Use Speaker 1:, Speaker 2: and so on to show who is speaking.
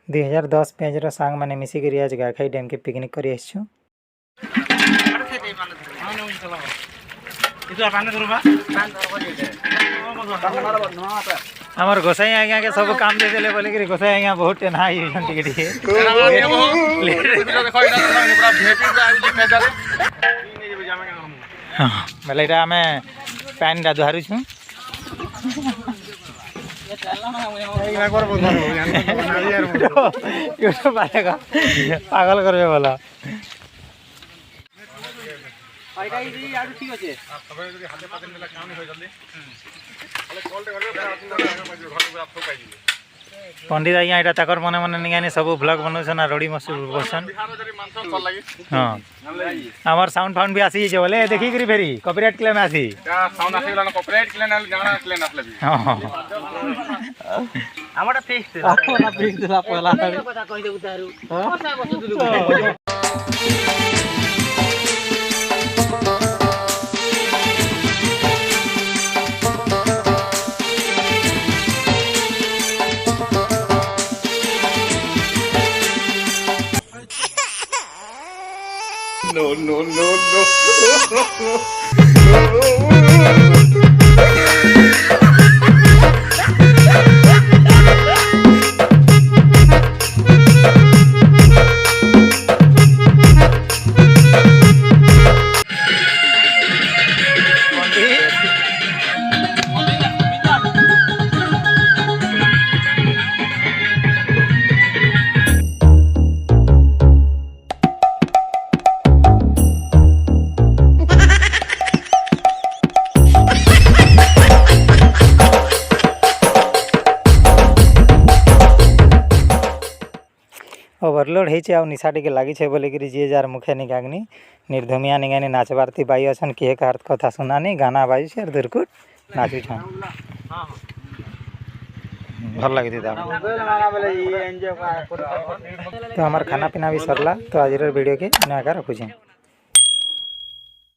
Speaker 1: 2010 pager सांग मैंने मिसिक आज गाखाई डैम के पिकनिक कर आमर गोसाई आज्ञा के सब काम दे देले बोले कि गोसाई आज्ञा बहुत टेना बोले इटा आमे पैन दा दुहारू छु पागल करबे बोला पंडित आज्ञा यहाँ तक मन मन नहीं सब ब्लॉग बनाऊन रोड़ी मसूर बसन हाँ आमर साउंड फाउंड भी आसी बोले देखिक फेरी कॉपीराइट क्लेम आसी
Speaker 2: No, no, no, no.
Speaker 1: Overload होइछे आ निशा टिके लागि छे बोले कि जे जार मुखे निकागनी निर्धुमिया निगानी नाचबारती बाई अछन किहे का अर्थ कथा सुनानी गाना बाजी छे दुरकुट नाचु छन भल लागि दिदा तो हमार खाना पीना भी सरला तो आज वीडियो के नया रखु छे।